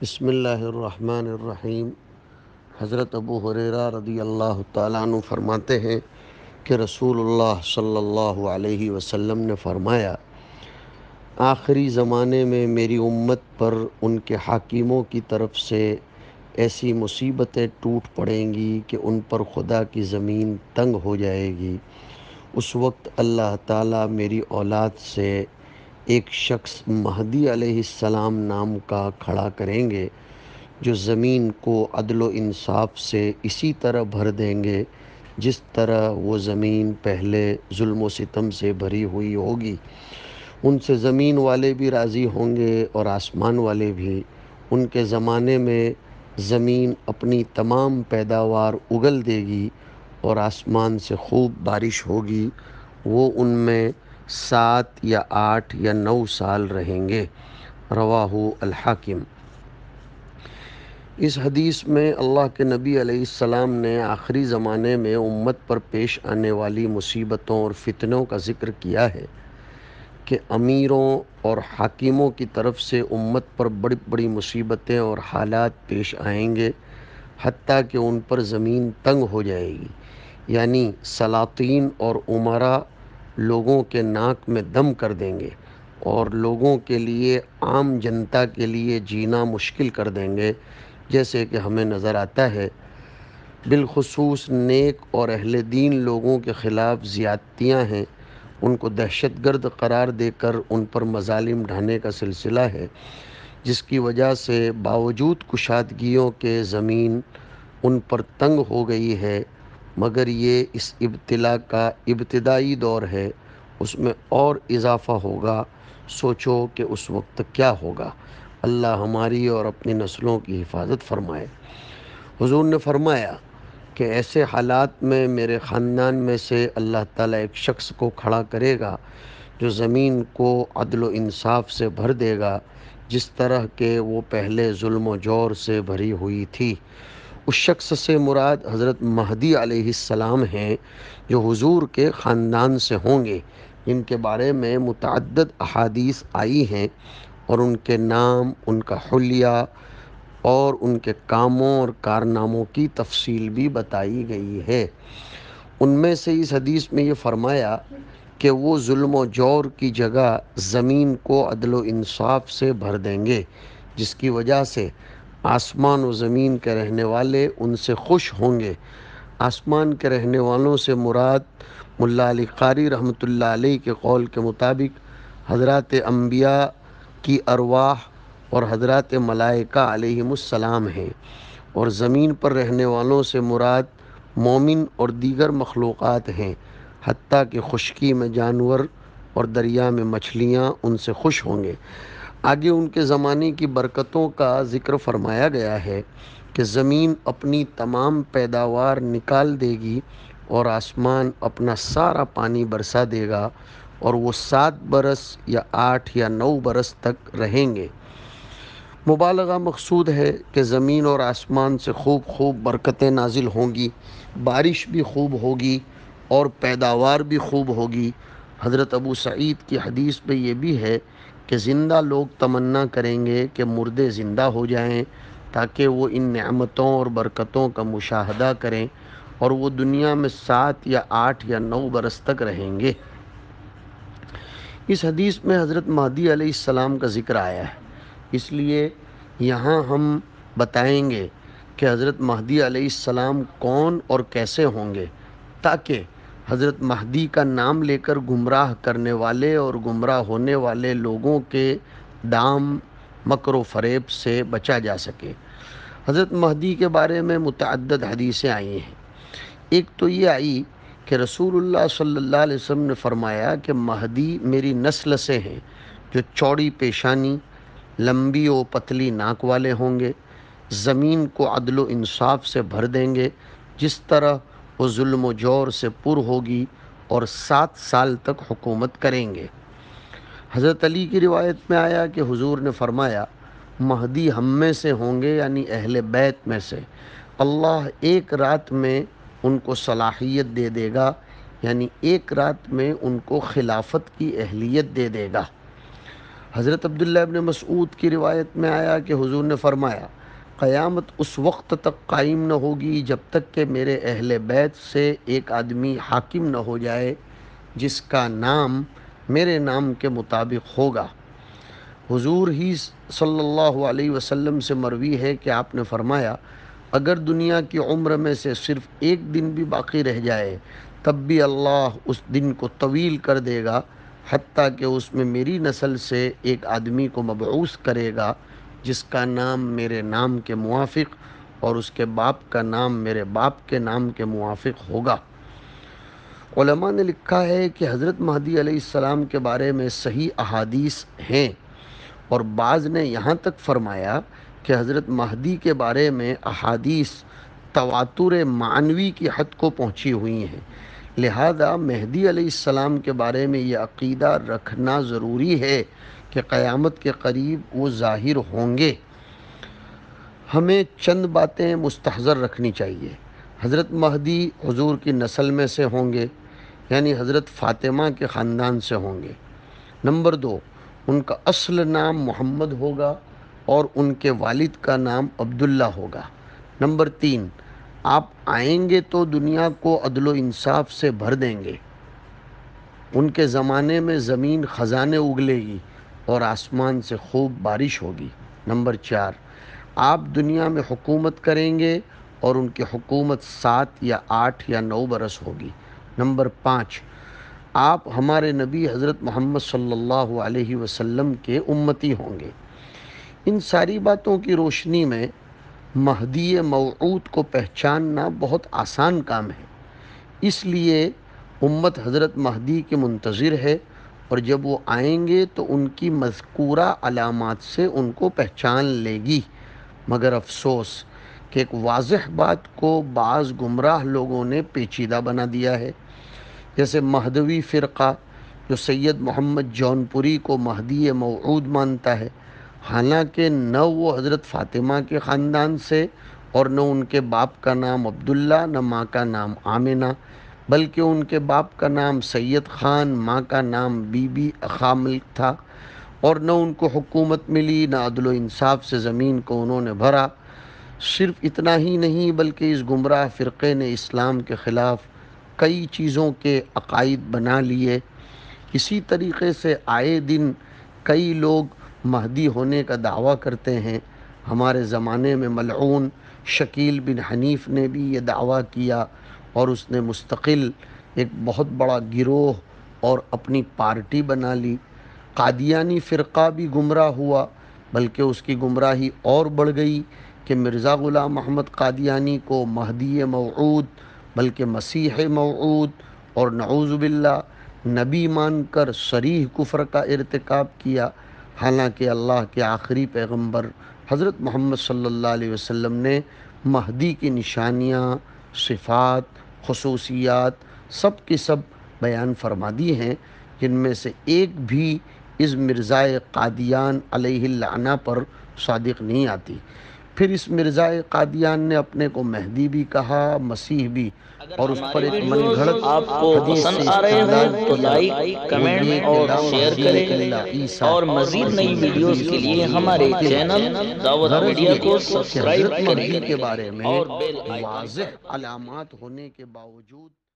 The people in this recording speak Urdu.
بسم اللہ الرحمن الرحیم۔ حضرت ابو ہریرہ رضی اللہ تعالیٰ عنہ فرماتے ہیں کہ رسول اللہ صلی اللہ علیہ وسلم نے فرمایا، آخری زمانے میں میری امت پر ان کے حاکموں کی طرف سے ایسی مصیبتیں ٹوٹ پڑیں گی کہ ان پر خدا کی زمین تنگ ہو جائے گی۔ اس وقت اللہ تعالیٰ میری اولاد سے ایک شخص مہدی علیہ السلام نام کا کھڑا کریں گے، جو زمین کو عدل و انصاف سے اسی طرح بھر دیں گے جس طرح وہ زمین پہلے ظلم و ستم سے بھری ہوئی ہوگی۔ ان سے زمین والے بھی راضی ہوں گے اور آسمان والے بھی۔ ان کے زمانے میں زمین اپنی تمام پیداوار اگل دے گی اور آسمان سے خوب بارش ہوگی۔ وہ ان میں 7 یا 8 یا 9 سال رہیں گے۔ رواہ الحاکم۔ اس حدیث میں اللہ کے نبی علیہ السلام نے آخری زمانے میں امت پر پیش آنے والی مصیبتوں اور فتنوں کا ذکر کیا ہے کہ امیروں اور حاکموں کی طرف سے امت پر بڑی بڑی مصیبتیں اور حالات پیش آئیں گے، حتیٰ کہ ان پر زمین تنگ ہو جائے گی، یعنی سلاطین اور امراء لوگوں کے ناک میں دم کر دیں گے اور لوگوں کے لیے، عام جنتا کے لیے جینا مشکل کر دیں گے، جیسے کہ ہمیں نظر آتا ہے۔ بالخصوص نیک اور اہل دین لوگوں کے خلاف زیادتیاں ہیں، ان کو دہشت گرد قرار دے کر ان پر مظالم ڈھانے کا سلسلہ ہے، جس کی وجہ سے باوجود کشادگیوں کے زمین ان پر تنگ ہو گئی ہے، مگر یہ اس ابتلا کا ابتدائی دور ہے، اس میں اور اضافہ ہوگا۔ سوچو کہ اس وقت کیا ہوگا۔ اللہ ہماری اور اپنی نسلوں کی حفاظت فرمائے۔ حضور نے فرمایا کہ ایسے حالات میں میرے خاندان میں سے اللہ تعالیٰ ایک شخص کو کھڑا کرے گا جو زمین کو عدل و انصاف سے بھر دے گا، جس طرح کہ وہ پہلے ظلم و جور سے بھری ہوئی تھی۔ اس شخص سے مراد حضرت مہدی علیہ السلام ہیں، جو حضور کے خاندان سے ہوں گے، جن کے بارے میں متعدد احادیث آئی ہیں اور ان کے نام، ان کا حلیہ اور ان کے کاموں اور کارناموں کی تفصیل بھی بتائی گئی ہے۔ ان میں سے اس حدیث میں یہ فرمایا کہ وہ ظلم و جور کی جگہ زمین کو عدل و انصاف سے بھر دیں گے، جس کی وجہ سے آسمان و زمین کے رہنے والے ان سے خوش ہوں گے۔ آسمان کے رہنے والوں سے مراد ملا علی قاری رحمۃ اللہ علیہ کے قول کے مطابق حضرات انبیاء کی ارواح اور حضرات ملائکہ علیہم السلام ہیں، اور زمین پر رہنے والوں سے مراد مومن اور دیگر مخلوقات ہیں، حتیٰ کہ خشکی میں جانور اور دریا میں مچھلیاں ان سے خوش ہوں گے۔ آگے ان کے زمانے کی برکتوں کا ذکر فرمایا گیا ہے کہ زمین اپنی تمام پیداوار نکال دے گی اور آسمان اپنا سارا پانی برسا دے گا، اور وہ 7 برس یا 8 یا 9 برس تک رہیں گے۔ مبالغہ مقصود ہے کہ زمین اور آسمان سے خوب برکتیں نازل ہوں گی، بارش بھی خوب ہوگی اور پیداوار بھی خوب ہوگی۔ حضرت ابو سعید کی حدیث میں یہ بھی ہے کہ زندہ لوگ تمنا کریں گے کہ مردے زندہ ہو جائیں، تاکہ وہ ان نعمتوں اور برکتوں کا مشاہدہ کریں، اور وہ دنیا میں 7 یا 8 یا 9 برس تک رہیں گے۔ اس حدیث میں حضرت مہدی علیہ السلام کا ذکر آیا ہے، اس لیے یہاں ہم بتائیں گے کہ حضرت مہدی علیہ السلام کون اور کیسے ہوں گے، تاکہ حضرت مہدی کا نام لے کر گمراہ کرنے والے اور گمراہ ہونے والے لوگوں کے دام، مکر و فریب سے بچا جا سکے۔ حضرت مہدی کے بارے میں متعدد حدیثیں آئی ہیں۔ ایک تو یہ آئی کہ رسول اللہ صلی اللہ علیہ وسلم نے فرمایا کہ مہدی میری نسل سے ہیں، جو چوڑی پیشانی، لمبی و پتلی ناک والے ہوں گے، زمین کو عدل و انصاف سے بھر دیں گے، جس طرح وہ ظلم و جور سے پر ہوگی، اور 7 سال تک حکومت کریں گے۔ حضرت علی کی روایت میں آیا کہ حضور نے فرمایا، مہدی ہم میں سے ہوں گے، یعنی اہل بیت میں سے، اللہ ایک رات میں ان کو صلاحیت دے دے گا، یعنی ایک رات میں ان کو خلافت کی اہلیت دے دے گا۔ حضرت عبداللہ ابن مسعود کی روایت میں آیا کہ حضور نے فرمایا قیامت اس وقت تک قائم نہ ہوگی جب تک کہ میرے اہل بیت سے ایک آدمی حاکم نہ ہو جائے جس کا نام میرے نام کے مطابق ہوگا۔ حضور ہی صلی اللہ علیہ وسلم سے مروی ہے کہ آپ نے فرمایا اگر دنیا کی عمر میں سے صرف ایک دن بھی باقی رہ جائے تب بھی اللہ اس دن کو طویل کر دے گا، حتیٰ کہ اس میں میری نسل سے ایک آدمی کو مبعوث کرے گا جس کا نام میرے نام کے موافق اور اس کے باپ کا نام میرے باپ کے نام کے موافق ہوگا۔ علماء نے لکھا ہے کہ حضرت مہدی علیہ السلام کے بارے میں صحیح احادیث ہیں، اور بعض نے یہاں تک فرمایا کہ حضرت مہدی کے بارے میں احادیث تواتر معنوی کی حد کو پہنچی ہوئی ہیں، لہذا مہدی علیہ السلام کے بارے میں یہ عقیدہ رکھنا ضروری ہے کہ قیامت کے قریب وہ ظاہر ہوں گے۔ ہمیں چند باتیں مستحضر رکھنی چاہیے۔ حضرت مہدی حضور کی نسل میں سے ہوں گے، یعنی حضرت فاطمہ کے خاندان سے ہوں گے۔ نمبر 2، ان کا اصل نام محمد ہوگا اور ان کے والد کا نام عبداللہ ہوگا۔ نمبر 3، آپ آئیں گے تو دنیا کو عدل و انصاف سے بھر دیں گے۔ ان کے زمانے میں زمین خزانے اگلے گی اور آسمان سے خوب بارش ہوگی۔ نمبر 4، آپ دنیا میں حکومت کریں گے اور ان کی حکومت 7 یا 8 یا 9 برس ہوگی۔ نمبر 5، آپ ہمارے نبی حضرت محمد صلی اللہ علیہ وسلم کے امتی ہوں گے۔ ان ساری باتوں کی روشنی میں مہدی موعود کو پہچاننا بہت آسان کام ہے، اس لیے امت حضرت مہدی کے منتظر ہے، اور جب وہ آئیں گے تو ان کی مذکورہ علامات سے ان کو پہچان لے گی۔ مگر افسوس کہ ایک واضح بات کو بعض گمراہ لوگوں نے پیچیدہ بنا دیا ہے، جیسے مہدوی فرقہ جو سید محمد جونپوری کو مہدی موعود مانتا ہے، حالانکہ نہ وہ حضرت فاطمہ کے خاندان سے اور نہ ان کے باپ کا نام عبداللہ نہ ماں کا نام آمنہ، بلکہ ان کے باپ کا نام سید خان، ماں کا نام بی بی خامل تھا، اور نہ ان کو حکومت ملی نہ عدل و انصاف سے زمین کو انہوں نے بھرا۔ صرف اتنا ہی نہیں بلکہ اس گمراہ فرقے نے اسلام کے خلاف کئی چیزوں کے عقائد بنا لیے۔ اسی طریقے سے آئے دن کئی لوگ مہدی ہونے کا دعویٰ کرتے ہیں۔ ہمارے زمانے میں ملعون شکیل بن حنیف نے بھی یہ دعویٰ کیا، اور اس نے مستقل ایک بہت بڑا گروہ اور اپنی پارٹی بنا لی۔ قادیانی فرقہ بھی گمراہ ہوا، بلکہ اس کی گمراہی اور بڑھ گئی کہ مرزا غلام احمد قادیانی کو مہدی موعود بلکہ مسیح موعود اور نعوذ باللہ نبی مان کر صریح کفر کا ارتکاب کیا، حالانکہ اللہ کے آخری پیغمبر حضرت محمد صلی اللہ علیہ وسلم نے مہدی کی نشانیاں، صفات، خصوصیات سب کی سب بیان فرما دی ہیں، جن میں سے ایک بھی اس مرزائے قادیان علیہ اللعنہ پر صادق نہیں آتی۔ پھر اس مرزائے قادیان نے اپنے کو مہدی بھی کہا، مسیح بھی، اور اس پر ایک من گھڑت آپ کو پسند آ رہے ہیں تو لائک، کمنٹ اور شیئر کریں، اور مزید نئی ویڈیوز کے لیے ہمارے چینل دعوت میڈیا کو سبسکرائب کریں کے بارے میں واضح علامات ہونے کے باوجود